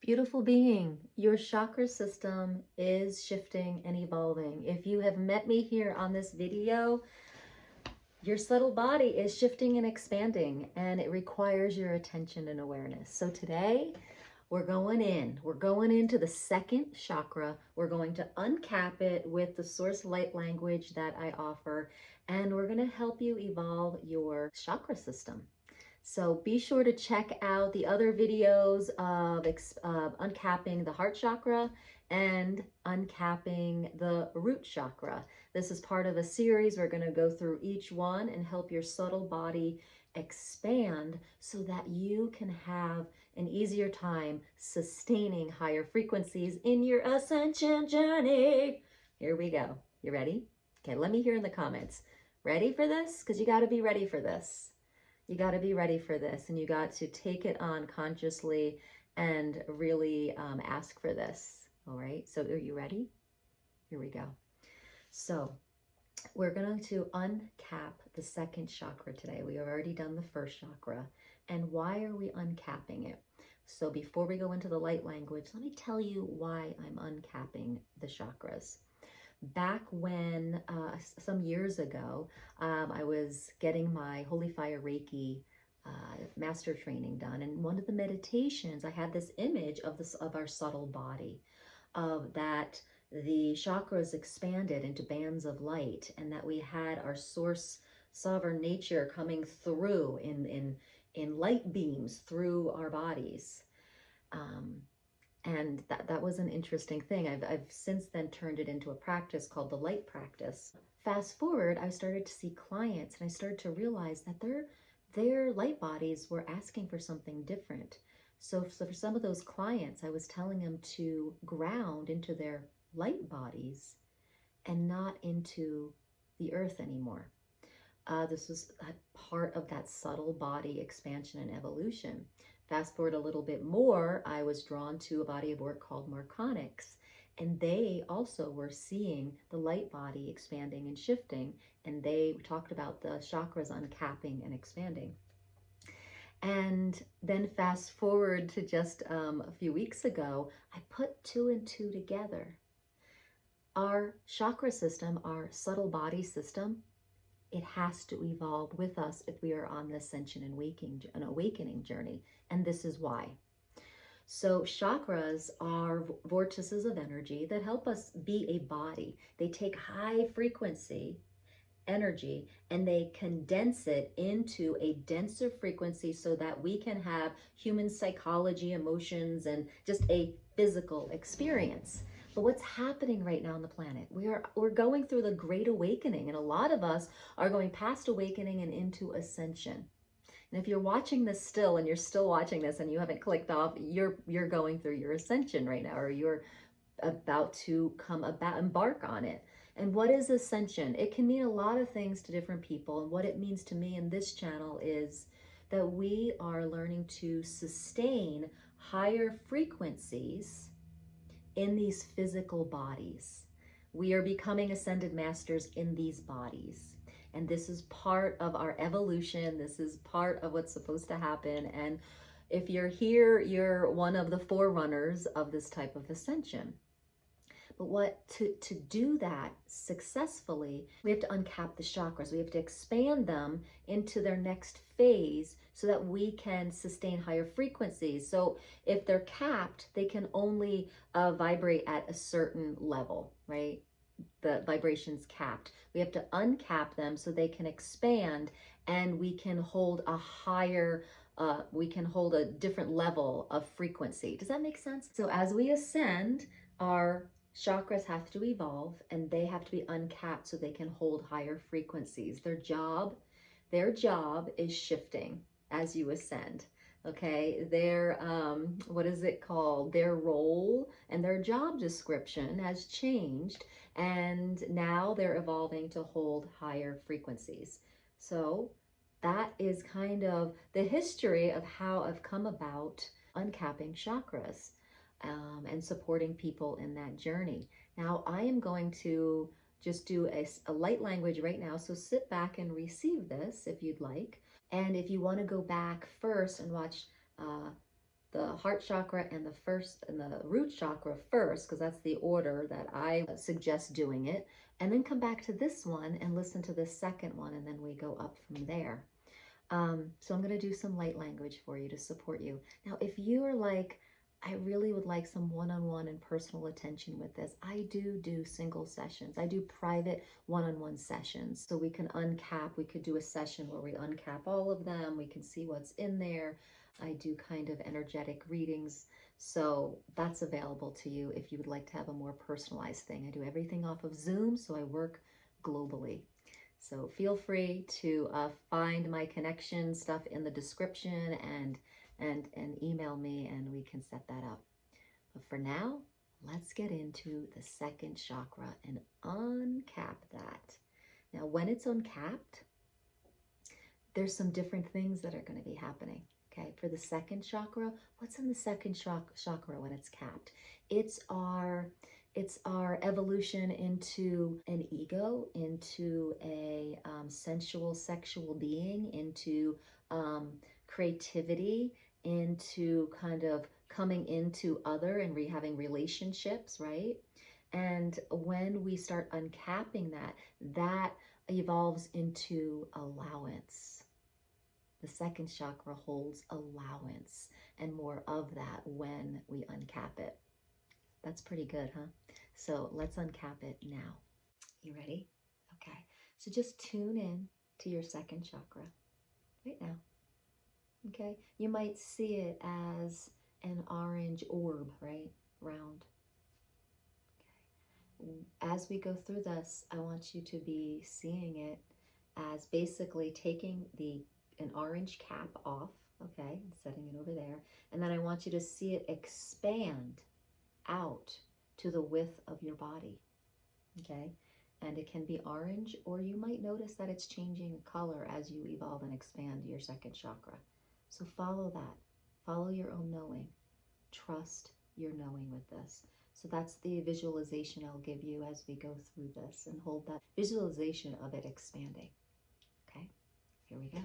Beautiful being, your chakra system is shifting and evolving. If you have met me here on this video, your subtle body is shifting and expanding, and it requires your attention and awareness. So today, we're going into the second chakra. We're going to uncap it with the source light language that I offer, and we're going to help you evolve your chakra system. So be sure to check out the other videos of uncapping the heart chakra and uncapping the root chakra. This is part of a series. We're going to go through each one and help your subtle body expand so that you can have an easier time sustaining higher frequencies in your ascension journey. Here we go. You ready? Okay, let me hear in the comments. Ready for this? Because you got to be ready for this. You got to be ready for this, and you got to take it on consciously and really ask for this. All right, so are you ready? Here we go. So we're going to uncap the second chakra today. We have already done the first chakra. And why are we uncapping it? So before we go into the light language, let me tell you why I'm uncapping the chakras. Back when, some years ago, I was getting my Holy Fire Reiki master training done. And one of the meditations, I had this image of our subtle body, of that the chakras expanded into bands of light, and that we had our source sovereign nature coming through in light beams through our bodies. And that was an interesting thing. I've since then turned it into a practice called the light practice. Fast forward, I started to see clients, and I started to realize that their light bodies were asking for something different. So for some of those clients, I was telling them to ground into their light bodies and not into the earth anymore. This was a part of that subtle body expansion and evolution. Fast forward a little bit more, I was drawn to a body of work called Marconics, and they also were seeing the light body expanding and shifting, and they talked about the chakras uncapping and expanding. And then fast forward to just a few weeks ago, I put two and two together. Our chakra system, our subtle body system, it has to evolve with us if we are on the ascension and awakening journey. And this is why. So chakras are vortices of energy that help us be a body. They take high frequency energy and they condense it into a denser frequency so that we can have human psychology, emotions, and just a physical experience. But what's happening right now on the planet? We're going through the Great Awakening, and a lot of us are going past awakening and into ascension. And if you're watching this still, and you're still watching this and you haven't clicked off, you're going through your ascension right now, or you're about to embark on it. And what is ascension? It can mean a lot of things to different people. And what it means to me in this channel is that we are learning to sustain higher frequencies in these physical bodies. We are becoming ascended masters in these bodies. And this is part of our evolution. This is part of what's supposed to happen. And if you're here, you're one of the forerunners of this type of ascension. But to do that successfully, we have to uncap the chakras. We have to expand them into their next phase so that we can sustain higher frequencies. So if they're capped, they can only vibrate at a certain level, right? The vibration's capped. We have to uncap them so they can expand, and we can hold a higher we can hold a different level of frequency. Does that make sense? So as we ascend, our chakras have to evolve, and they have to be uncapped so they can hold higher frequencies. Their job is shifting as you ascend. Okay, their what is it called? Their role and their job description has changed, and now they're evolving to hold higher frequencies. So that is kind of the history of how I've come about uncapping chakras. And supporting people in that journey. Now, I am going to just do a light language right now, so sit back and receive this if you'd like. And if you want to go back first and watch the heart chakra and the root chakra first, because that's the order that I suggest doing it, and then come back to this one and listen to the second one, and then we go up from there. So I'm going to do some light language for you to support you. Now, if you are like, I really would like some one-on-one and personal attention with this, I do single sessions. I do private one-on-one sessions. So we can uncap, we could do a session where we uncap all of them. We can see what's in there. I do kind of energetic readings. So that's available to you if you would like to have a more personalized thing. I do everything off of Zoom, so I work globally. So feel free to find my connection stuff in the description and email me, and we can set that up. But for now, let's get into the second chakra and uncap that. Now, when it's uncapped, there's some different things that are going to be happening. Okay, for the second chakra, what's in the second chakra when it's capped? It's our evolution into an ego, into a sensual, sexual being, into creativity, into kind of coming into other and having relationships, right? And when we start uncapping that, that evolves into allowance. The second chakra holds allowance and more of that when we uncap it. That's pretty good, huh? So let's uncap it now. You ready? Okay. So just tune in to your second chakra right now. Okay. You might see it as an orange orb, right? Round. Okay. As we go through this, I want you to be seeing it as basically taking an orange cap off, okay, and setting it over there. And then I want you to see it expand out to the width of your body, okay? And it can be orange, or you might notice that it's changing color as you evolve and expand your second chakra. So follow that. Follow your own knowing. Trust your knowing with this. So that's the visualization I'll give you as we go through this, and hold that visualization of it expanding. Okay, here we go.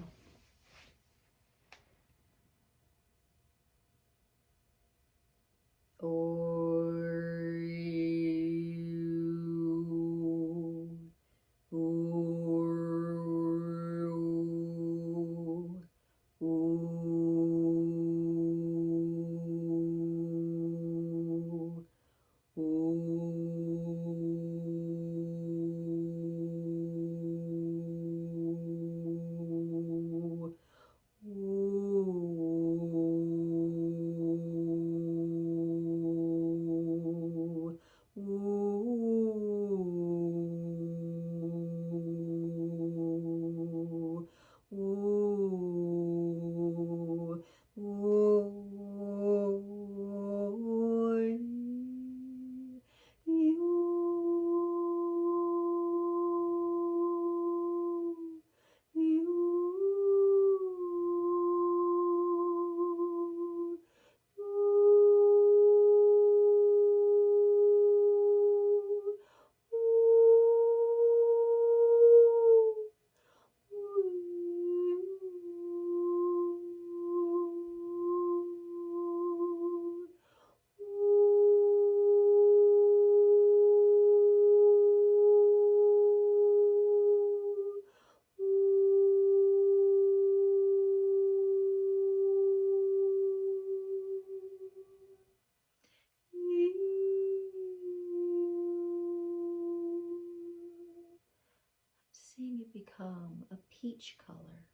Seeing it become a peach color.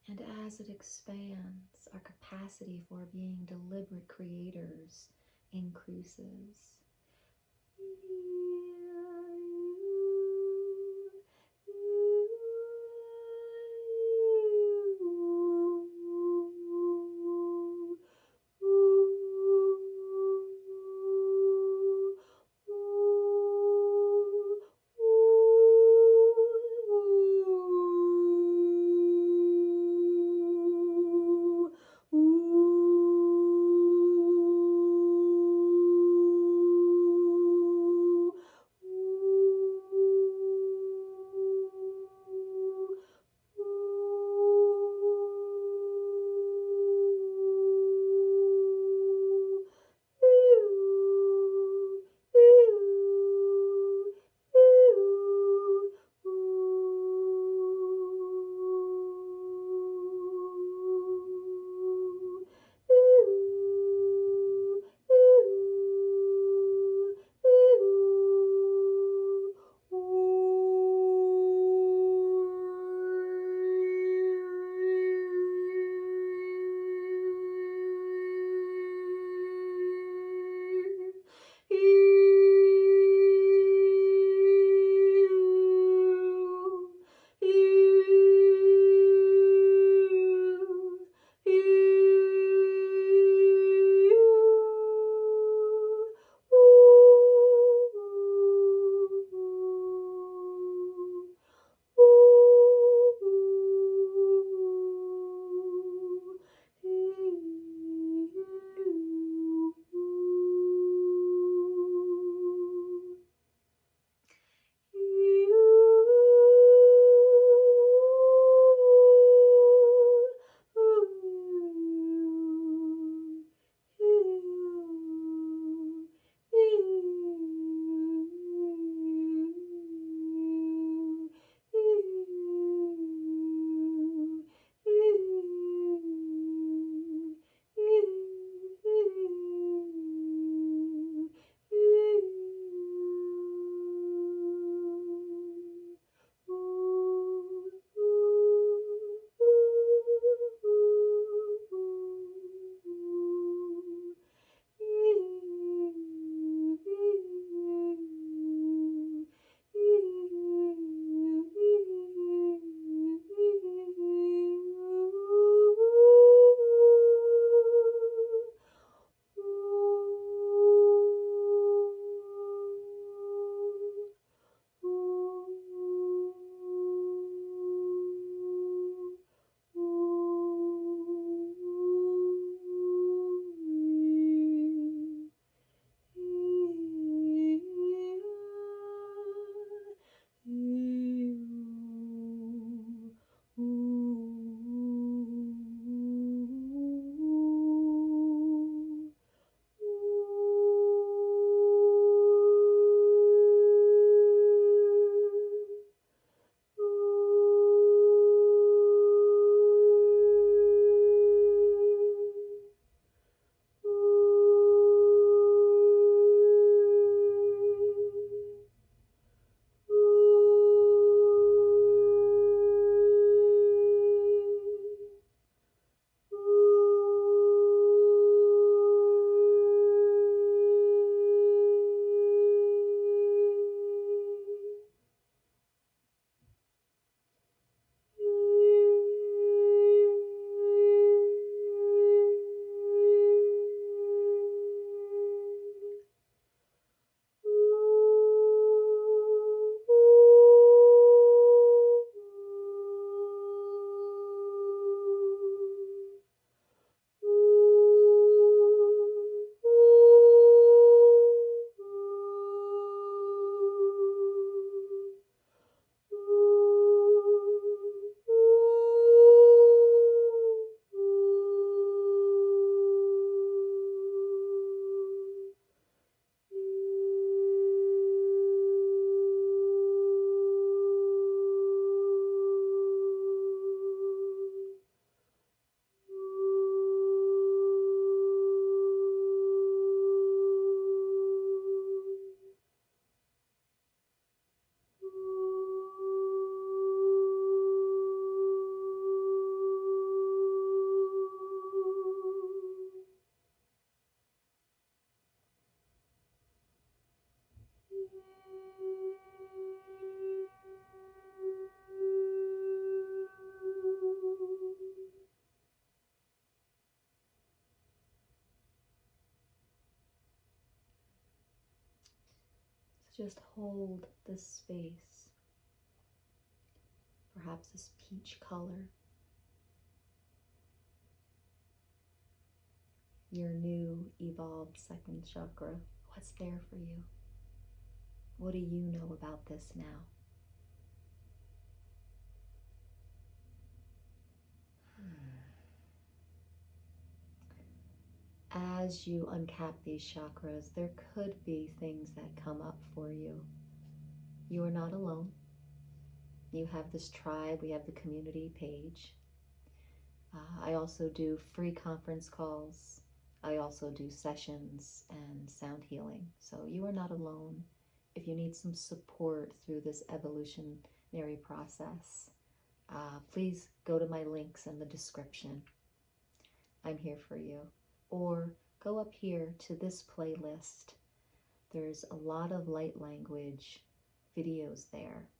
And as it expands, our capacity for being deliberate creators increases. Just hold this space. Perhaps this peach color. Your new evolved second chakra. What's there for you? What do you know about this now? As you uncap these chakras, there could be things that come up for you. You are not alone. You have this tribe, we have the community page. I also do free conference calls. I also do sessions and sound healing. So you are not alone. If you need some support through this evolutionary process, please go to my links in the description. I'm here for you. Or go up here to this playlist. There's a lot of light language videos there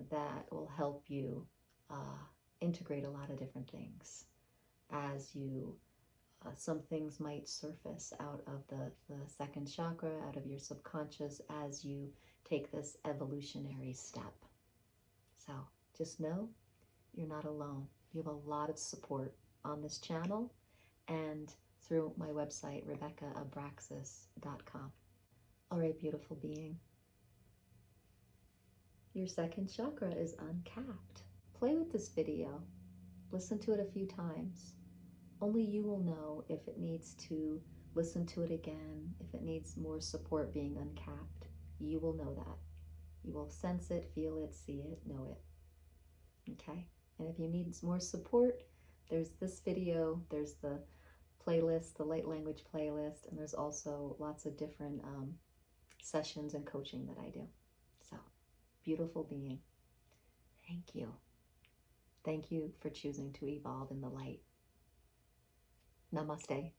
that will help you integrate a lot of different things as you, some things might surface out of the second chakra, out of your subconscious as you take this evolutionary step. So just know you're not alone. You have a lot of support on this channel and through my website, RebeccaAbraxas.com. All right, beautiful being. Your second chakra is uncapped. Play with this video. Listen to it a few times. Only you will know if it needs to listen to it again, if it needs more support being uncapped. You will know that. You will sense it, feel it, see it, know it. Okay? And if you need more support, there's this video, there's the playlist, the light language playlist, and there's also lots of different sessions and coaching that I do. So, beautiful being, thank you. Thank you for choosing to evolve in the light. Namaste.